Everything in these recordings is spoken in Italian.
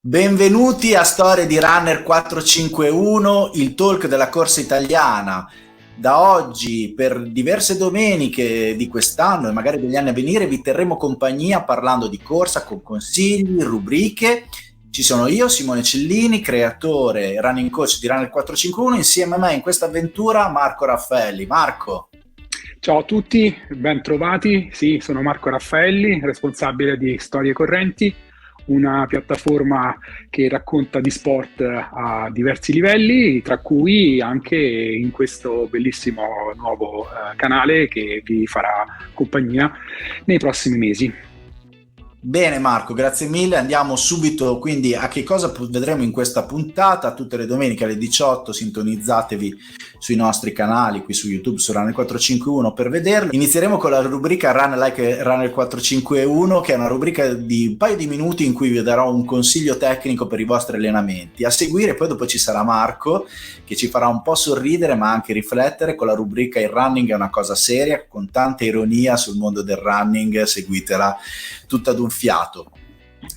Benvenuti a Storie di Runner 451, il talk della corsa italiana. Da oggi, per diverse domeniche di quest'anno e magari degli anni a venire, vi terremo compagnia parlando di corsa con consigli, rubriche. Ci sono io, Simone Cellini, creatore e running coach di Runner 451, insieme a me in questa avventura Marco Raffaelli. Marco. Ciao a tutti, ben trovati. Sì, sono Marco Raffaelli, responsabile di Storie Correnti, una piattaforma che racconta di sport a diversi livelli, tra cui anche in questo bellissimo nuovo canale che vi farà compagnia nei prossimi mesi. Bene Marco, grazie mille. Andiamo subito quindi a che cosa vedremo in questa puntata. Tutte le domeniche alle 18 sintonizzatevi sui nostri canali qui su YouTube, su Runner 451 per vederlo. Inizieremo con la rubrica Run Like Runner 451, che è una rubrica di un paio di minuti in cui vi darò un consiglio tecnico per i vostri allenamenti. A seguire poi dopo ci sarà Marco che ci farà un po' sorridere ma anche riflettere con la rubrica Il running è una cosa seria, con tanta ironia sul mondo del running. Seguitela tutta ad un fiato.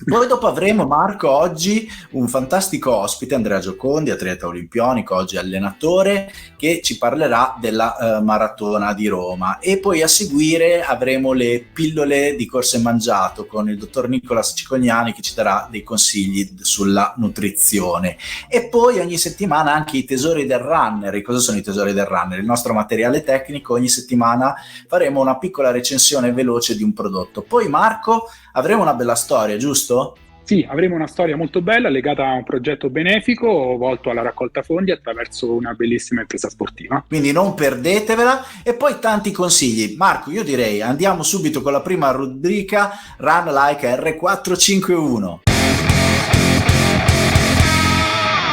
Poi dopo avremo, Marco, oggi un fantastico ospite, Andrea Giocondi, atleta olimpionico, oggi allenatore, che ci parlerà della maratona di Roma. E poi a seguire avremo le pillole di corso e mangiato con il dottor Nicolas Cicognani, che ci darà dei consigli sulla nutrizione. E poi ogni settimana anche i tesori del runner. E cosa sono i tesori del runner? Il nostro materiale tecnico. Ogni settimana faremo una piccola recensione veloce di un prodotto. Poi, Marco, avremo una bella storia, giusto? Sì, avremo una storia molto bella legata a un progetto benefico volto alla raccolta fondi attraverso una bellissima impresa sportiva. Quindi non perdetevela. E poi tanti consigli. Marco, io direi andiamo subito con la prima rubrica Run Like R451.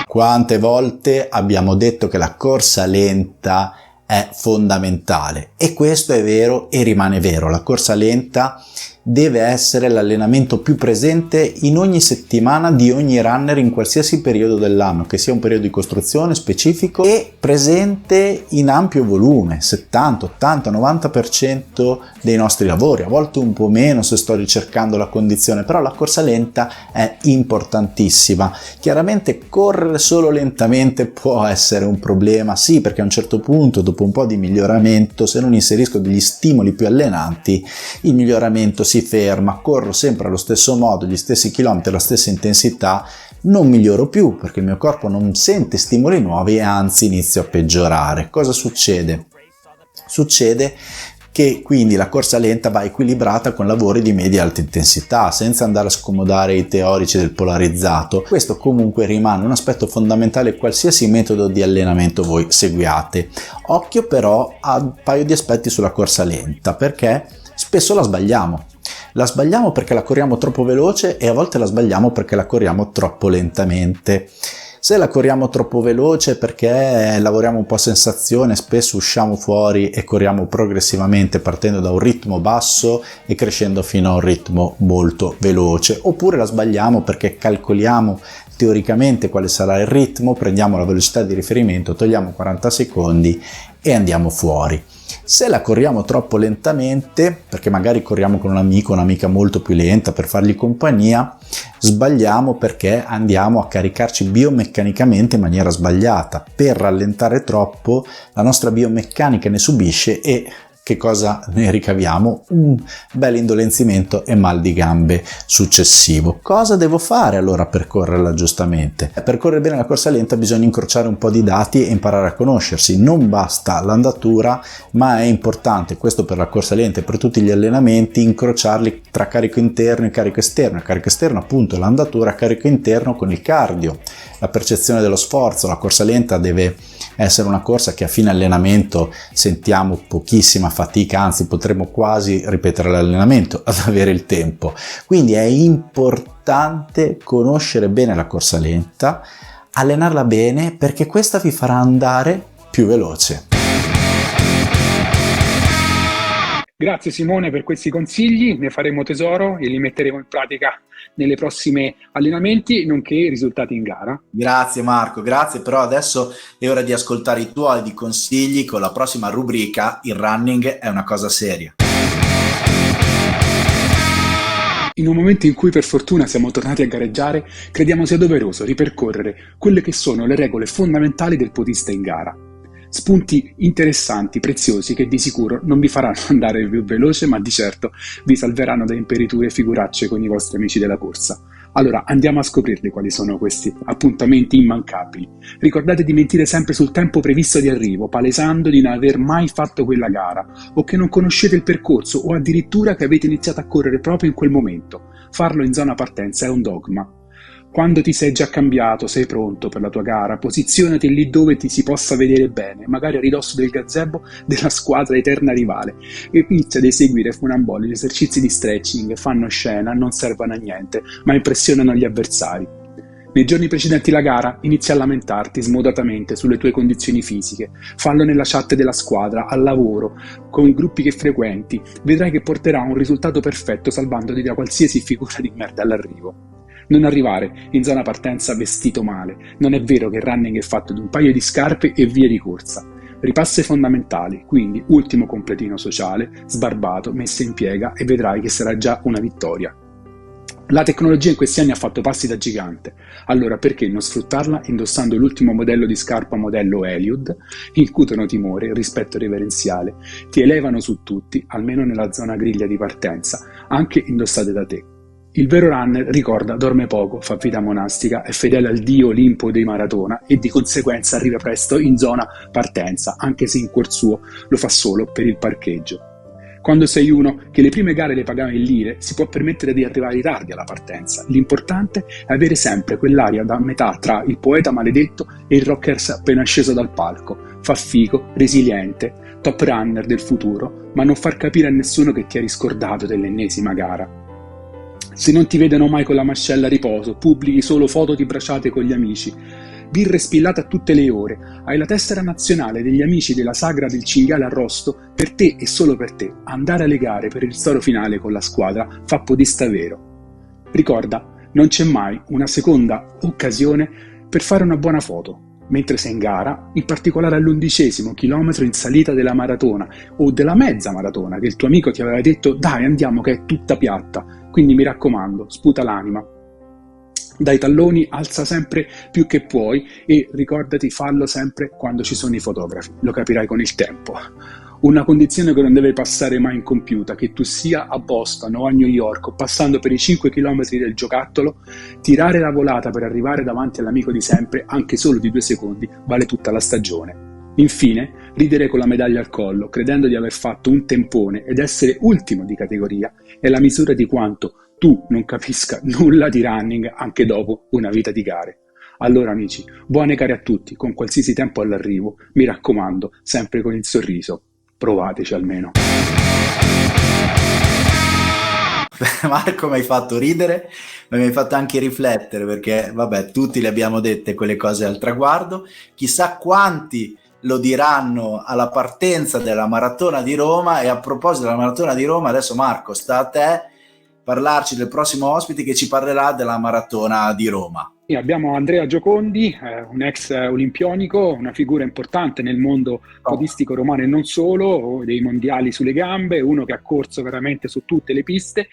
Quante volte abbiamo detto che la corsa lenta è fondamentale, e questo è vero e rimane vero. La corsa lenta deve essere l'allenamento più presente in ogni settimana di ogni runner in qualsiasi periodo dell'anno, che sia un periodo di costruzione specifico, e presente in ampio volume, 70, 80, 90% dei nostri lavori, a volte un po' meno se sto ricercando la condizione, però la corsa lenta è importantissima. Chiaramente correre solo lentamente può essere un problema, sì, perché a un certo punto, dopo un po' di miglioramento, se non inserisco degli stimoli più allenanti, il miglioramento si ferma. Corro sempre allo stesso modo, gli stessi chilometri, la stessa intensità, non miglioro più perché il mio corpo non sente stimoli nuovi e anzi inizio a peggiorare. Cosa succede? Succede che quindi la corsa lenta va equilibrata con lavori di media e alta intensità, senza andare a scomodare i teorici del polarizzato. Questo comunque rimane un aspetto fondamentale qualsiasi metodo di allenamento voi seguiate. Occhio però a un paio di aspetti sulla corsa lenta, perché spesso la sbagliamo. La sbagliamo perché la corriamo troppo veloce e a volte la sbagliamo perché la corriamo troppo lentamente. Se la corriamo troppo veloce perché lavoriamo un po' a sensazione, spesso usciamo fuori e corriamo progressivamente partendo da un ritmo basso e crescendo fino a un ritmo molto veloce. Oppure la sbagliamo perché calcoliamo teoricamente quale sarà il ritmo, prendiamo la velocità di riferimento, togliamo 40 secondi e andiamo fuori. Se la corriamo troppo lentamente, perché magari corriamo con un amico o un'amica molto più lenta per fargli compagnia, sbagliamo perché andiamo a caricarci biomeccanicamente in maniera sbagliata. Per rallentare troppo la nostra biomeccanica ne subisce e che cosa ne ricaviamo? Un bel indolenzimento e mal di gambe successivo. Cosa devo fare allora per correrla giustamente? Per correre bene la corsa lenta bisogna incrociare un po' di dati e imparare a conoscersi. Non basta l'andatura, ma è importante, questo per la corsa lenta e per tutti gli allenamenti, incrociarli tra carico interno e carico esterno. Il carico esterno appunto è l'andatura, carico interno con il cardio, la percezione dello sforzo. La corsa lenta deve essere una corsa che a fine allenamento sentiamo pochissima fatica, anzi potremmo quasi ripetere l'allenamento ad avere il tempo. Quindi è importante conoscere bene la corsa lenta, allenarla bene, perché questa vi farà andare più veloce. Grazie Simone per questi consigli, ne faremo tesoro e li metteremo in pratica nelle prossime allenamenti, nonché i risultati in gara. Grazie Marco, grazie, però adesso è ora di ascoltare i tuoi di consigli con la prossima rubrica Il running è una cosa seria. In un momento in cui per fortuna siamo tornati a gareggiare, crediamo sia doveroso ripercorrere quelle che sono le regole fondamentali del podista in gara. Spunti interessanti, preziosi, che di sicuro non vi faranno andare più veloce, ma di certo vi salveranno da imperiture e figuracce con i vostri amici della corsa. Allora andiamo a scoprirli quali sono questi appuntamenti immancabili. Ricordate di mentire sempre sul tempo previsto di arrivo, palesando di non aver mai fatto quella gara, o che non conoscete il percorso, o addirittura che avete iniziato a correre proprio in quel momento. Farlo in zona partenza è un dogma. Quando ti sei già cambiato, sei pronto per la tua gara, posizionati lì dove ti si possa vedere bene, magari a ridosso del gazebo della squadra eterna rivale, e inizia ad eseguire funamboli. Gli esercizi di stretching fanno scena, non servono a niente, ma impressionano gli avversari. Nei giorni precedenti la gara inizi a lamentarti smodatamente sulle tue condizioni fisiche. Fallo nella chat della squadra, al lavoro, con i gruppi che frequenti. Vedrai che porterà a un risultato perfetto, salvandoti da qualsiasi figura di merda all'arrivo. Non arrivare in zona partenza vestito male. Non è vero che il running è fatto di un paio di scarpe e vie di corsa. Ripassa i fondamentali, quindi ultimo completino sociale, sbarbato, messa in piega, e vedrai che sarà già una vittoria. La tecnologia in questi anni ha fatto passi da gigante, allora perché non sfruttarla indossando l'ultimo modello di scarpa modello Eliud? Incutono timore, rispetto reverenziale, ti elevano su tutti, almeno nella zona griglia di partenza, anche indossate da te. Il vero runner, ricorda, dorme poco, fa vita monastica, è fedele al dio Olimpo dei maratona e di conseguenza arriva presto in zona partenza, anche se in cuor suo lo fa solo per il parcheggio. Quando sei uno che le prime gare le pagava in lire, si può permettere di arrivare tardi alla partenza. L'importante è avere sempre quell'aria da metà tra il poeta maledetto e il rocker appena sceso dal palco. Fa figo, resiliente, top runner del futuro, ma non far capire a nessuno che ti eri scordato dell'ennesima gara. Se non ti vedono mai con la mascella a riposo, pubblichi solo foto di bracciate con gli amici, birre spillate a tutte le ore, hai la tessera nazionale degli amici della sagra del cinghiale arrosto, per te e solo per te, andare alle gare per il ristoro finale con la squadra fa podista vero. Ricorda, non c'è mai una seconda occasione per fare una buona foto. Mentre sei in gara, in particolare all'11° chilometro in salita della maratona o della mezza maratona che il tuo amico ti aveva detto dai andiamo che è tutta piatta, quindi mi raccomando, sputa l'anima. Dai talloni, alza sempre più che puoi e ricordati, fallo sempre quando ci sono i fotografi, lo capirai con il tempo. Una condizione che non deve passare mai incompiuta, che tu sia a Boston o a New York o passando per i 5 km del giocattolo, tirare la volata per arrivare davanti all'amico di sempre, anche solo di 2 secondi, vale tutta la stagione. Infine, ridere con la medaglia al collo, credendo di aver fatto un tempone ed essere ultimo di categoria, è la misura di quanto tu non capisca nulla di running anche dopo una vita di gare. Allora amici, buone gare a tutti, con qualsiasi tempo all'arrivo, mi raccomando, sempre con il sorriso. Provateci almeno. Marco, mi hai fatto ridere, ma mi hai fatto anche riflettere, perché vabbè, tutti le abbiamo dette quelle cose al traguardo, chissà quanti lo diranno alla partenza della Maratona di Roma. E a proposito della Maratona di Roma, adesso Marco, sta a te parlarci del prossimo ospite che ci parlerà della Maratona di Roma. Abbiamo Andrea Giocondi, un ex olimpionico, una figura importante nel mondo podistico romano e non solo, dei mondiali sulle gambe, uno che ha corso veramente su tutte le piste.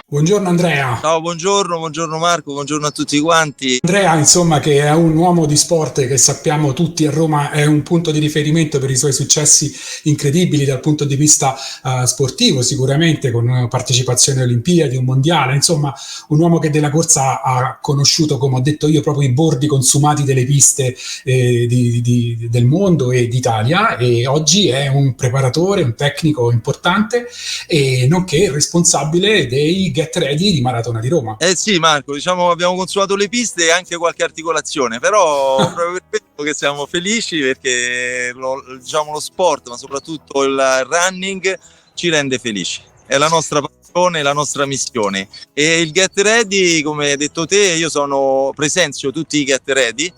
Buongiorno Andrea. Ciao, buongiorno Marco, buongiorno a tutti quanti. Andrea, insomma, che è un uomo di sport che sappiamo tutti a Roma è un punto di riferimento per i suoi successi incredibili dal punto di vista sportivo, sicuramente con partecipazione alle Olimpiadi, un mondiale, insomma un uomo che della corsa ha conosciuto, come ho detto io, proprio i bordi consumati delle piste del mondo e d'Italia, e oggi è un preparatore, un tecnico importante e nonché responsabile dei Get Ready di Maratona di Roma. Sì Marco, diciamo abbiamo consumato le piste e anche qualche articolazione, però proprio per questo che siamo felici, perché lo sport, ma soprattutto il running ci rende felici, è la nostra passione, la nostra missione. E il Get Ready, come hai detto te, io presenzio tutti i Get Ready,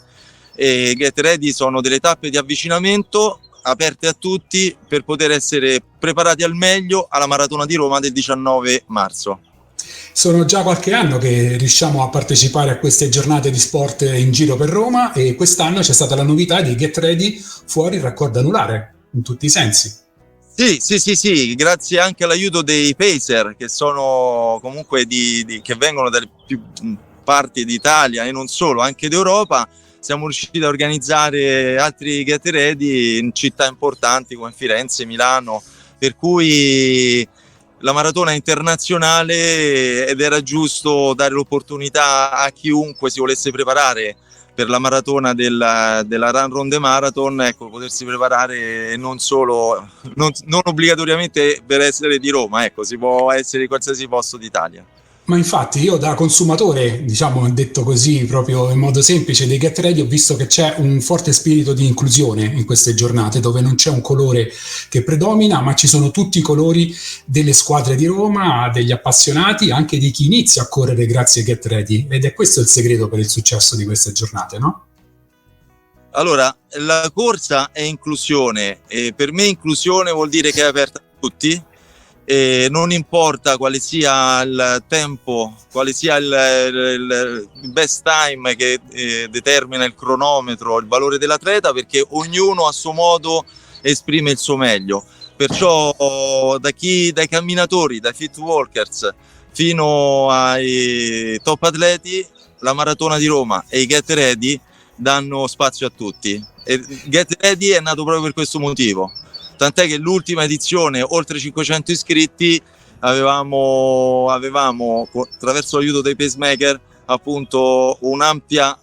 e Get Ready sono delle tappe di avvicinamento aperte a tutti per poter essere preparati al meglio alla Maratona di Roma del 19 marzo. Sono già qualche anno che riusciamo a partecipare a queste giornate di sport in giro per Roma, e quest'anno c'è stata la novità di Get Ready fuori il raccordo anulare, in tutti i sensi. Sì, grazie anche all'aiuto dei Pacer, che sono comunque che vengono dalle più parti d'Italia e non solo, anche d'Europa. Siamo riusciti a organizzare altri Get Ready in città importanti come Firenze, Milano, per cui la maratona è internazionale ed era giusto dare l'opportunità a chiunque si volesse preparare per la maratona della Run Ronde Marathon, ecco, potersi preparare non obbligatoriamente per essere di Roma, ecco, si può essere di qualsiasi posto d'Italia. Ma infatti io da consumatore, diciamo, detto così proprio in modo semplice, dei Get Ready, ho visto che c'è un forte spirito di inclusione in queste giornate, dove non c'è un colore che predomina, ma ci sono tutti i colori delle squadre di Roma, degli appassionati, anche di chi inizia a correre grazie ai Get Ready, ed è questo il segreto per il successo di queste giornate, no? Allora, la corsa è inclusione, e per me inclusione vuol dire che è aperta a tutti. E non importa quale sia il tempo, quale sia il best time che determina il cronometro, il valore dell'atleta, perché ognuno a suo modo esprime il suo meglio. Perciò dai camminatori, dai fit walkers fino ai top atleti, la maratona di Roma e i Get Ready danno spazio a tutti. E Get Ready è nato proprio per questo motivo. Tant'è che l'ultima edizione, oltre 500 iscritti, avevamo attraverso l'aiuto dei pacemaker appunto un'ampia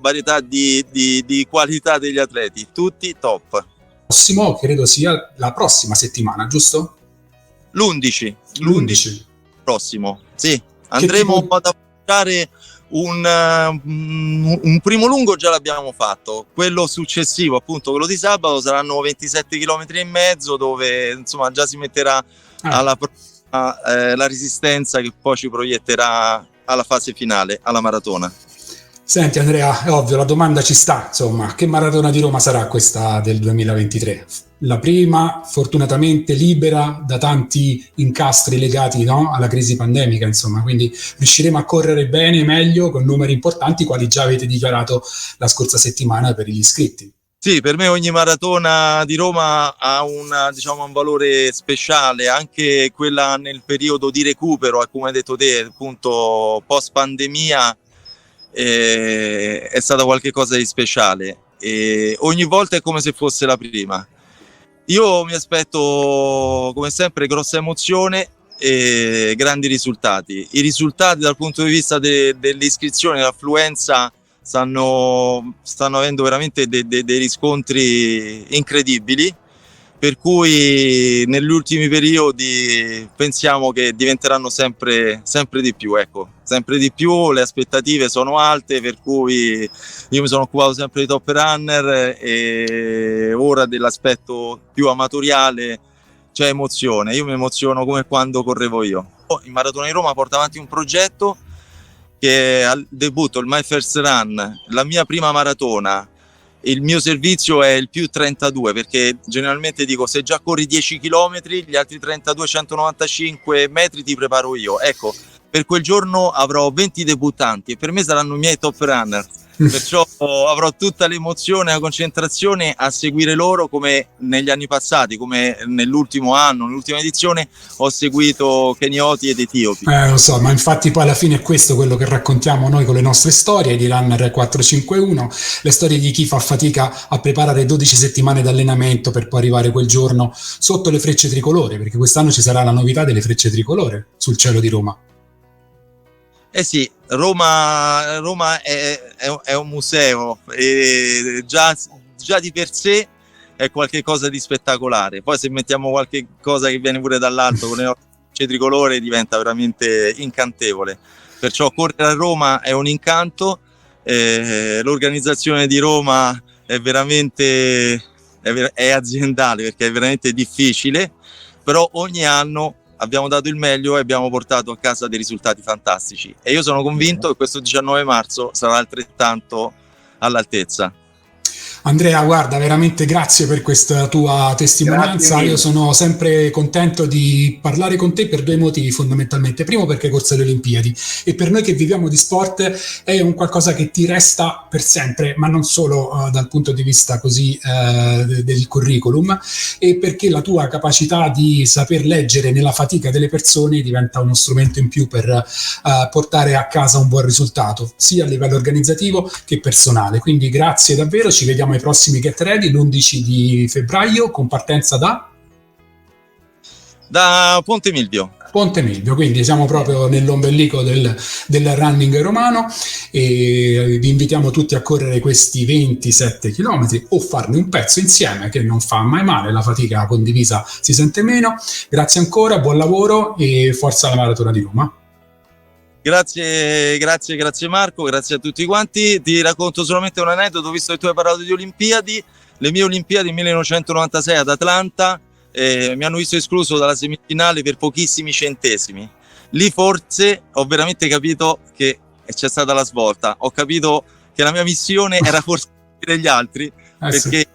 varietà di qualità degli atleti, tutti top. Prossimo, credo sia la prossima settimana, giusto? L'11 prossimo, sì. Andremo ad affrontare un primo lungo, già l'abbiamo fatto. Quello successivo, appunto quello di sabato, saranno 27 km e mezzo, dove insomma già si metterà alla prova la resistenza che poi ci proietterà alla fase finale, alla maratona. Senti Andrea, è ovvio, la domanda ci sta, insomma, che maratona di Roma sarà questa del 2023? La prima, fortunatamente libera da tanti incastri legati, no, alla crisi pandemica, insomma, quindi riusciremo a correre bene, meglio, con numeri importanti, quali già avete dichiarato la scorsa settimana per gli iscritti. Sì, per me ogni maratona di Roma ha un valore speciale, anche quella nel periodo di recupero, come hai detto te, appunto post pandemia. È stata qualcosa di speciale e ogni volta è come se fosse la prima. Io mi aspetto come sempre grossa emozione e grandi risultati. I risultati dal punto di vista dell'iscrizione, dell'affluenza stanno avendo veramente dei riscontri incredibili, per cui negli ultimi periodi pensiamo che diventeranno sempre di più, ecco, sempre di più, le aspettative sono alte, per cui io mi sono occupato sempre di top runner e ora dell'aspetto più amatoriale c'è emozione. Io mi emoziono come quando correvo io. In Maratona di Roma porto avanti un progetto che è al debutto, il My First Run, la mia prima maratona. Il mio servizio è il più 32, perché generalmente dico se già corri 10 km, gli altri 32, 195 metri ti preparo io. Ecco, per quel giorno avrò 20 debuttanti e per me saranno i miei top runner. Perciò avrò tutta l'emozione e la concentrazione a seguire loro, come negli anni passati, come nell'ultimo anno, nell'ultima edizione ho seguito kenioti ed etiopi. Lo so, ma infatti poi alla fine è questo quello che raccontiamo noi con le nostre storie di Runner 451, le storie di chi fa fatica a preparare 12 settimane d'allenamento per poi arrivare quel giorno sotto le frecce tricolore, perché quest'anno ci sarà la novità delle frecce tricolore sul cielo di Roma. Eh sì, Roma è un museo e già di per sé è qualcosa di spettacolare. Poi se mettiamo qualche cosa che viene pure dall'alto con le nostre tricolore diventa veramente incantevole. Perciò correre a Roma è un incanto, l'organizzazione di Roma è veramente è aziendale perché è veramente difficile, però ogni anno abbiamo dato il meglio e abbiamo portato a casa dei risultati fantastici e io sono convinto che questo 19 marzo sarà altrettanto all'altezza. Andrea, guarda, veramente grazie per questa tua testimonianza. Io sono sempre contento di parlare con te per due motivi fondamentalmente. Primo, perché corsa alle Olimpiadi, e per noi che viviamo di sport è un qualcosa che ti resta per sempre, ma non solo dal punto di vista così del curriculum, e perché la tua capacità di saper leggere nella fatica delle persone diventa uno strumento in più per portare a casa un buon risultato, sia a livello organizzativo che personale. Quindi grazie davvero, ci vediamo ai prossimi Get Ready l'11 di febbraio con partenza da Ponte Milvio. Ponte Milvio, quindi siamo proprio nell'ombelico del running romano, e vi invitiamo tutti a correre questi 27 km o farne un pezzo insieme, che non fa mai male, la fatica condivisa si sente meno. Grazie ancora, buon lavoro e forza alla Maratona di Roma. Grazie Marco, grazie a tutti quanti. Ti racconto solamente un aneddoto, visto che tu hai parlato di Olimpiadi. Le mie Olimpiadi 1996 ad Atlanta mi hanno visto escluso dalla semifinale per pochissimi centesimi. Lì forse ho veramente capito che c'è stata la svolta, ho capito che la mia missione era forse seguire gli altri, perché sì,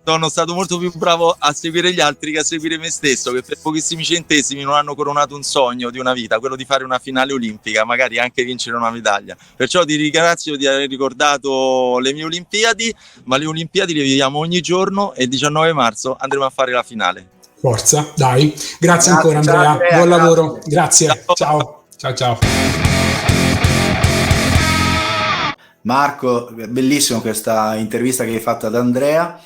sono stato molto più bravo a seguire gli altri che a seguire me stesso, che per pochissimi centesimi non hanno coronato un sogno di una vita, quello di fare una finale olimpica, magari anche vincere una medaglia. Perciò ti ringrazio di aver ricordato le mie Olimpiadi, ma le Olimpiadi le viviamo ogni giorno e il 19 marzo andremo a fare la finale. Forza, dai. Grazie ancora Andrea, buon lavoro. Grazie, ciao. Marco, bellissimo questa intervista che hai fatto ad Andrea.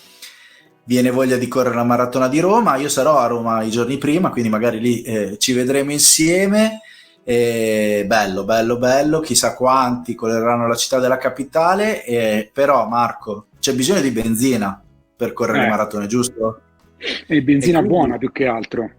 Viene voglia di correre la Maratona di Roma. Io sarò a Roma i giorni prima, quindi magari lì ci vedremo insieme. Bello, chissà quanti correranno la città della capitale, però Marco, c'è bisogno di benzina per correre le maratone, giusto? E benzina buona più che altro.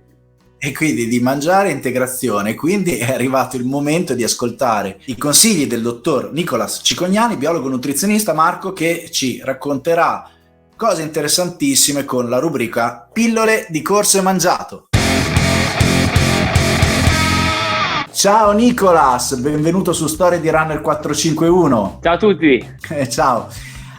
E quindi di mangiare integrazione. Quindi è arrivato il momento di ascoltare i consigli del dottor Nicolas Cicognani, biologo nutrizionista, Marco, che ci racconterà cose interessantissime con la rubrica Pillole di corso e mangiato. Ciao Nicolas, benvenuto su Storie di Runner 451. Ciao a tutti. Ciao.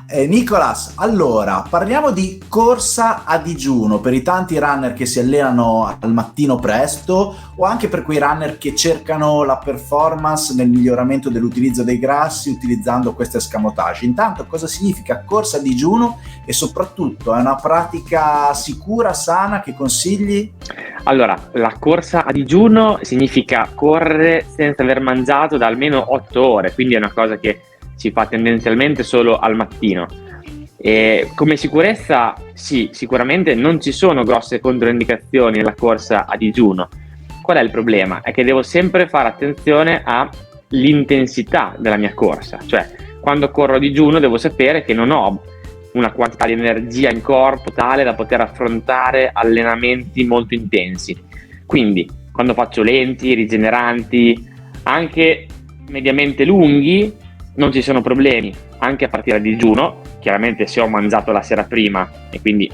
Nicolas, allora parliamo di corsa a digiuno per i tanti runner che si allenano al mattino presto, o anche per quei runner che cercano la performance nel miglioramento dell'utilizzo dei grassi utilizzando questo escamotage. Intanto, cosa significa corsa a digiuno e soprattutto è una pratica sicura, sana, che consigli? Allora, la corsa a digiuno significa correre senza aver mangiato da almeno 8 ore, quindi è una cosa che si fa tendenzialmente solo al mattino. E come sicurezza, sì, sicuramente non ci sono grosse controindicazioni nella corsa a digiuno. Qual è il problema? È che devo sempre fare attenzione all'intensità della mia corsa, cioè quando corro a digiuno devo sapere che non ho una quantità di energia in corpo tale da poter affrontare allenamenti molto intensi. Quindi quando faccio lenti, rigeneranti, anche mediamente lunghi, non ci sono problemi, anche a partire da digiuno. Chiaramente se ho mangiato la sera prima e quindi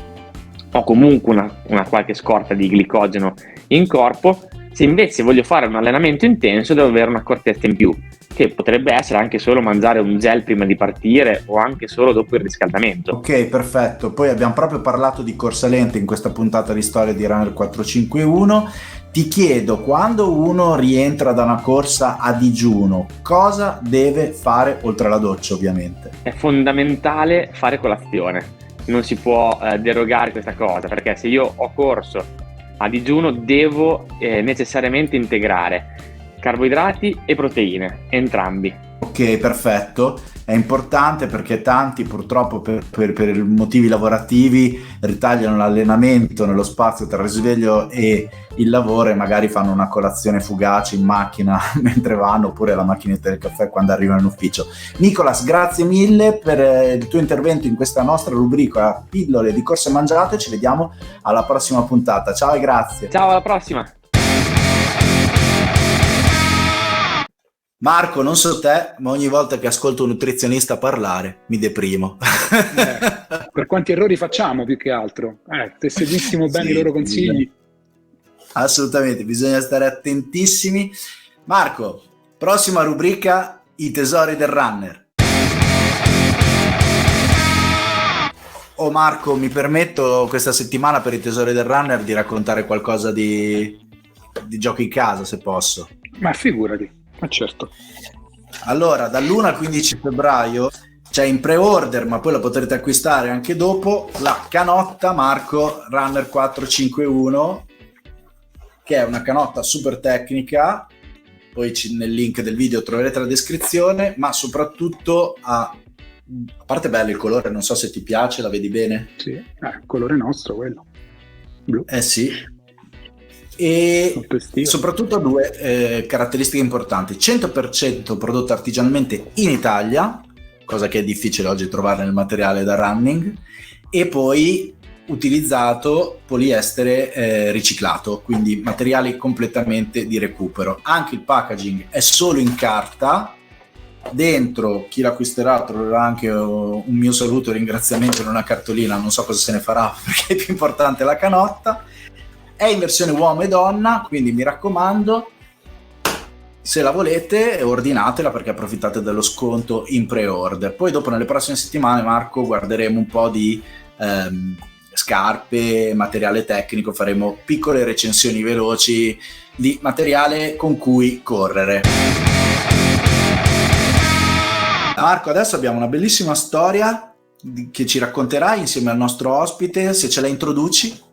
ho comunque una qualche scorta di glicogeno in corpo. Se invece voglio fare un allenamento intenso devo avere un'accortezza in più, che potrebbe essere anche solo mangiare un gel prima di partire o anche solo dopo il riscaldamento. Ok, perfetto. Poi abbiamo proprio parlato di corsa lenta in questa puntata di Storia di Runner 451. Ti chiedo, quando uno rientra da una corsa a digiuno, cosa deve fare oltre alla doccia, ovviamente? È fondamentale fare colazione, non si può derogare questa cosa, perché se io ho corso a digiuno devo necessariamente integrare carboidrati e proteine, entrambi. Ok, perfetto. È importante perché tanti purtroppo per motivi lavorativi ritagliano l'allenamento nello spazio tra il risveglio e il lavoro e magari fanno una colazione fugace in macchina mentre vanno, oppure alla macchinetta del caffè quando arrivano in ufficio. Nicolas, grazie mille per il tuo intervento in questa nostra rubrica Pillole di corsa e mangiato. Ci vediamo alla prossima puntata. Ciao e grazie. Ciao, alla prossima. Marco, non so te, ma ogni volta che ascolto un nutrizionista parlare mi deprimo. Per quanti errori facciamo più che altro? Te seguissimo bene i loro consigli. Assolutamente, bisogna stare attentissimi. Marco, prossima rubrica, i tesori del runner. Marco, mi permetto questa settimana per i tesori del runner di raccontare qualcosa di giochi in casa, se posso. Ma figurati, ma certo. Allora, dall'1 al 15 febbraio c'è in pre-order, ma poi la potrete acquistare anche dopo, la canotta Marco Runner 451, che è una canotta super tecnica. Poi nel link del video troverete la descrizione, ma soprattutto a parte bello il colore, non so se ti piace, la vedi bene? Sì, colore nostro quello, blu. Sì. E soprattutto ha due caratteristiche importanti: 100% prodotto artigianalmente in Italia, cosa che è difficile oggi trovare nel materiale da running, e poi utilizzato poliestere riciclato, quindi materiali completamente di recupero. Anche il packaging è solo in carta. Dentro, chi l'acquisterà troverà anche un mio saluto e ringraziamento in una cartolina, non so cosa se ne farà perché è più importante la canotta. È in versione uomo e donna, quindi mi raccomando, se la volete ordinatela, perché approfittate dello sconto in pre-order. Poi dopo, nelle prossime settimane, Marco, guarderemo un po' di scarpe, materiale tecnico, faremo piccole recensioni veloci di materiale con cui correre. Marco, adesso abbiamo una bellissima storia che ci racconterai insieme al nostro ospite, se ce la introduci.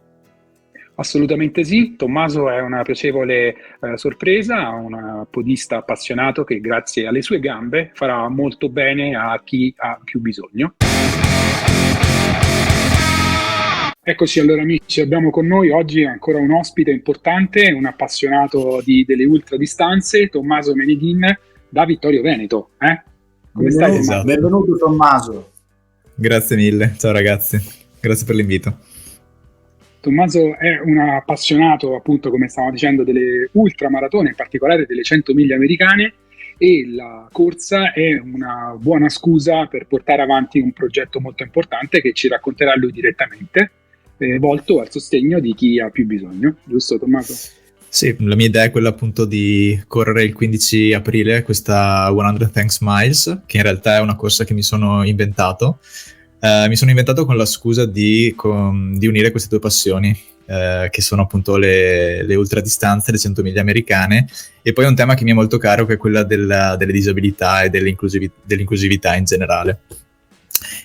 Assolutamente sì, Tommaso è una piacevole sorpresa, un podista appassionato che grazie alle sue gambe farà molto bene a chi ha più bisogno. Eccoci allora amici, abbiamo con noi oggi ancora un ospite importante, un appassionato delle ultradistanze, Tommaso Meneghin da Vittorio Veneto. Come stai? Esatto. Benvenuto Tommaso. Grazie mille, ciao ragazzi, grazie per l'invito. Tommaso è un appassionato, appunto, come stavamo dicendo, delle ultramaratone, in particolare delle 100 miglia americane, e la corsa è una buona scusa per portare avanti un progetto molto importante che ci racconterà lui direttamente, volto al sostegno di chi ha più bisogno, giusto Tommaso? Sì, la mia idea è quella appunto di correre il 15 aprile questa 100 Thanks Miles, che in realtà è una corsa che mi sono inventato. Mi sono inventato con la scusa di unire queste due passioni, che sono appunto le ultradistanze, le 100 miglia americane, e poi un tema che mi è molto caro, che è quella delle disabilità e dell'inclusività in generale.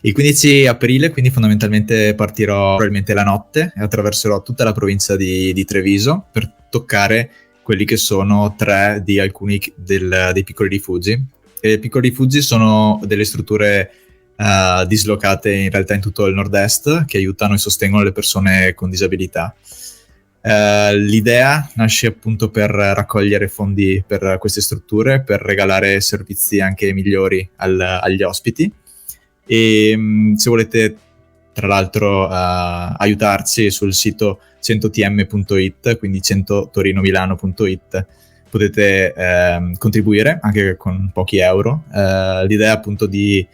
Il 15 aprile quindi fondamentalmente partirò probabilmente la notte e attraverserò tutta la provincia di Treviso per toccare quelli che sono tre di alcuni dei piccoli rifugi. E i piccoli rifugi sono delle strutture dislocate in realtà in tutto il nord-est, che aiutano e sostengono le persone con disabilità. L'idea nasce appunto per raccogliere fondi per queste strutture, per regalare servizi anche migliori agli ospiti, e se volete tra l'altro aiutarci sul sito 100tm.it, quindi 100torinomilano.it, potete contribuire anche con pochi euro. L'idea è appunto di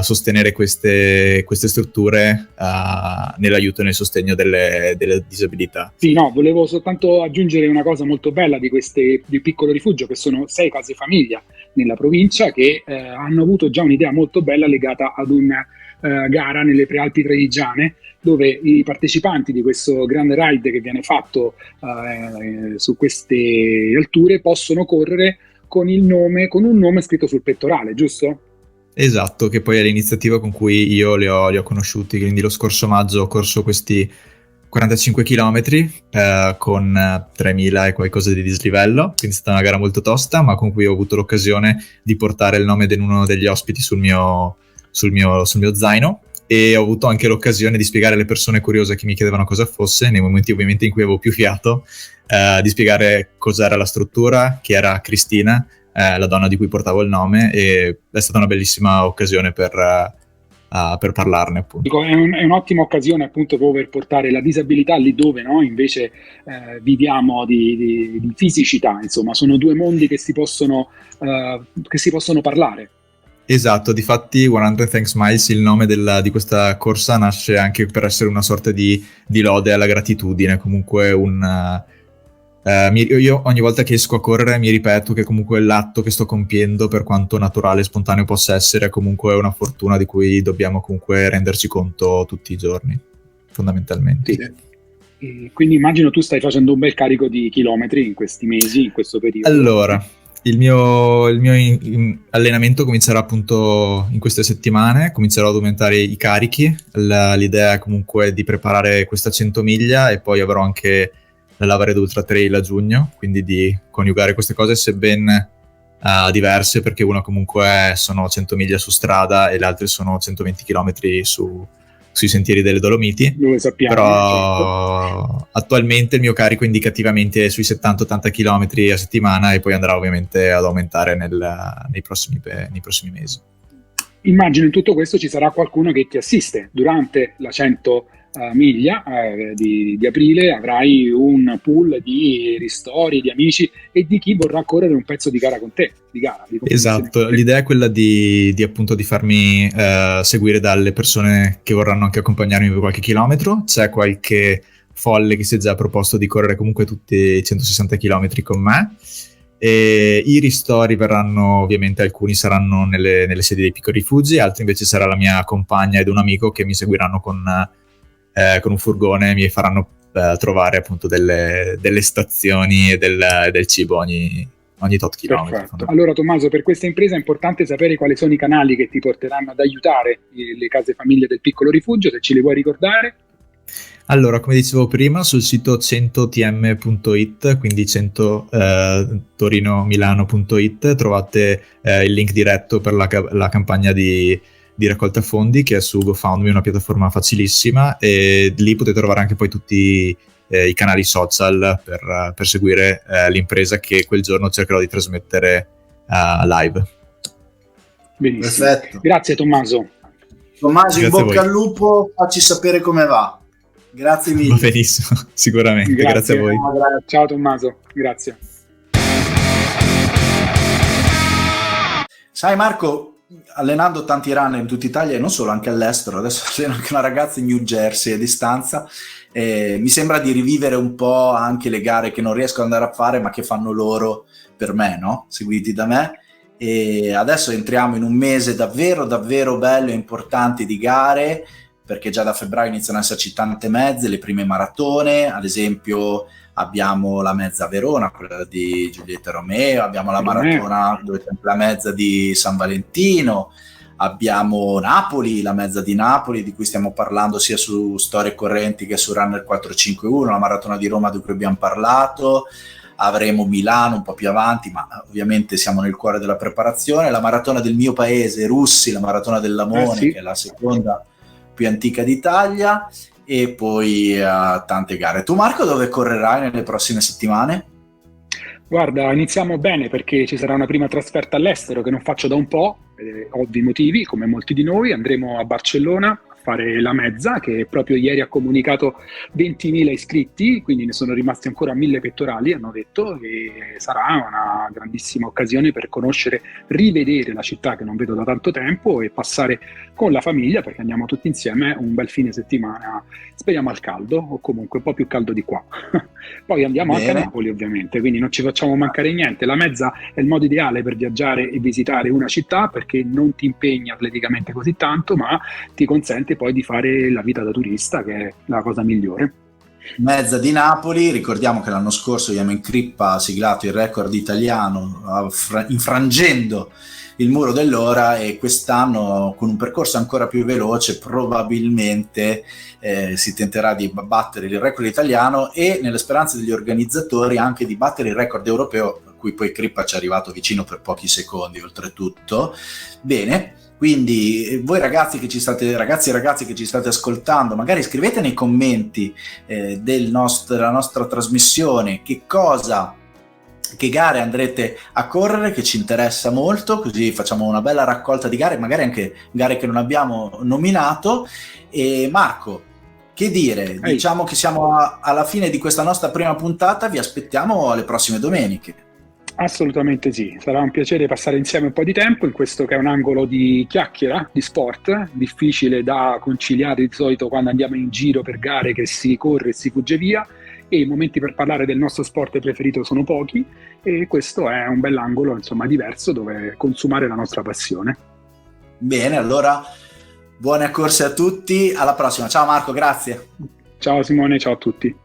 sostenere queste strutture nell'aiuto e nel sostegno delle disabilità. Sì, no, volevo soltanto aggiungere una cosa molto bella di piccolo rifugio, che sono 6 case famiglia nella provincia, che hanno avuto già un'idea molto bella legata ad una gara nelle Prealpi Trevigiane, dove i partecipanti di questo grande ride che viene fatto su queste alture possono correre con un nome scritto sul pettorale, giusto? Esatto, che poi è l'iniziativa con cui io li ho conosciuti, quindi lo scorso maggio ho corso questi 45 km con 3.000 e qualcosa di dislivello, quindi è stata una gara molto tosta, ma con cui ho avuto l'occasione di portare il nome di uno degli ospiti sul mio zaino, e ho avuto anche l'occasione di spiegare alle persone curiose che mi chiedevano cosa fosse, nei momenti ovviamente in cui avevo più fiato, di spiegare cos'era la struttura, chi era Cristina, la donna di cui portavo il nome, e è stata una bellissima occasione per parlarne, appunto. Dico, è un'ottima occasione appunto proprio per portare la disabilità lì dove, no, invece viviamo di fisicità, insomma sono due mondi che si possono parlare. Esatto, difatti 100 Thanks Miles, il nome di questa corsa, nasce anche per essere una sorta di lode alla gratitudine, comunque io ogni volta che esco a correre mi ripeto che comunque l'atto che sto compiendo, per quanto naturale e spontaneo possa essere, è comunque una fortuna di cui dobbiamo comunque renderci conto tutti i giorni, fondamentalmente. Sì. E quindi immagino tu stai facendo un bel carico di chilometri in questi mesi, in questo periodo. Allora, il mio allenamento comincerà appunto in queste settimane, comincerò ad aumentare i carichi. L'idea è comunque di preparare questa 100 miglia e poi avrò anche la Lavaredo Ultra Trail a giugno, quindi di coniugare queste cose, sebbene diverse, perché una comunque sono 100 miglia su strada e le altre sono 120 km sui sentieri delle Dolomiti. Lo sappiamo, però certo. Attualmente il mio carico indicativamente è sui 70-80 km a settimana e poi andrà ovviamente ad aumentare nei prossimi mesi. Immagino in tutto questo ci sarà qualcuno che ti assiste durante la 100 miglia di aprile. Avrai un pool di ristori, di amici e di chi vorrà correre un pezzo di gara con te, esatto, l'idea è quella di appunto di farmi seguire dalle persone che vorranno anche accompagnarmi per qualche chilometro. C'è qualche folle che si è già proposto di correre comunque tutti i 160 km con me. E i ristori verranno, ovviamente alcuni saranno nelle sedi dei piccoli rifugi, altri invece sarà la mia compagna ed un amico che mi seguiranno con un furgone e mi faranno trovare appunto delle stazioni e del cibo ogni tot chilometro. Perfetto. Allora Tommaso, per questa impresa è importante sapere quali sono i canali che ti porteranno ad aiutare le case famiglie del piccolo rifugio, se ce li vuoi ricordare. Allora, come dicevo prima, sul sito 100tm.it, quindi 100 torinomilano.it, trovate il link diretto per la campagna di raccolta fondi, che è su GoFundMe, una piattaforma facilissima, e lì potete trovare anche poi tutti i canali social per seguire l'impresa che quel giorno cercherò di trasmettere live. Benissimo. Perfetto. Grazie Tommaso. Tommaso, in Grazie a bocca voi. al lupo, facci sapere come va. Grazie mille. Va benissimo, sicuramente. Grazie a voi. Ciao Tommaso, grazie. Sai Marco, allenando tanti runner in tutta Italia e non solo, anche all'estero, adesso alleno anche una ragazza in New Jersey a distanza, mi sembra di rivivere un po' anche le gare che non riesco ad andare a fare ma che fanno loro per me, no? Seguiti da me. E adesso entriamo in un mese davvero davvero bello e importante di gare, perché già da febbraio iniziano ad esserci tante mezze, le prime maratone, ad esempio abbiamo la mezza Verona, quella di Giulietta Romeo, abbiamo la maratona dove c'è la mezza di San Valentino, abbiamo Napoli, la mezza di Napoli di cui stiamo parlando sia su Storie Correnti che su Runner 451, la maratona di Roma di cui abbiamo parlato, avremo Milano un po' più avanti, ma ovviamente siamo nel cuore della preparazione, la maratona del mio paese, Russi, la maratona del Lamone, sì, che è la seconda più antica d'Italia, e poi tante gare. Tu Marco, dove correrai nelle prossime settimane? Guarda, iniziamo bene perché ci sarà una prima trasferta all'estero che non faccio da un po', ovvi motivi, come molti di noi. Andremo a Barcellona a fare la mezza, che proprio ieri ha comunicato 20.000 iscritti, quindi ne sono rimasti ancora 1.000 pettorali, hanno detto, e sarà una grandissima occasione per conoscere, rivedere la città che non vedo da tanto tempo e passare con la famiglia, perché andiamo tutti insieme, un bel fine settimana, speriamo al caldo, o comunque un po' più caldo di qua. Poi andiamo anche a Napoli ovviamente, quindi non ci facciamo mancare niente. La mezza è il modo ideale per viaggiare e visitare una città, perché non ti impegni atleticamente così tanto, ma ti consente poi di fare la vita da turista, che è la cosa migliore. Mezza di Napoli, ricordiamo che l'anno scorso Yamen Crippa ha siglato il record italiano infrangendo il muro dell'ora, e quest'anno con un percorso ancora più veloce probabilmente si tenterà di battere il record italiano e, nelle speranze degli organizzatori, anche di battere il record europeo, a cui poi Crippa ci è arrivato vicino per pochi secondi oltretutto. Bene, quindi voi ragazzi che ci state, ragazzi e ragazze che ci state ascoltando, magari scrivete nei commenti della nostra trasmissione che gare andrete a correre, che ci interessa molto, così facciamo una bella raccolta di gare, magari anche gare che non abbiamo nominato. E Marco, che dire, diciamo che siamo alla fine di questa nostra prima puntata, vi aspettiamo alle prossime domeniche. Assolutamente sì, sarà un piacere passare insieme un po' di tempo in questo che è un angolo di chiacchiera, di sport, difficile da conciliare di solito quando andiamo in giro per gare che si corre e si fugge via, e i momenti per parlare del nostro sport preferito sono pochi, e questo è un bell'angolo, insomma, diverso dove consumare la nostra passione. Bene, allora buone corse a tutti, alla prossima. Ciao Marco, grazie. Ciao Simone, ciao a tutti.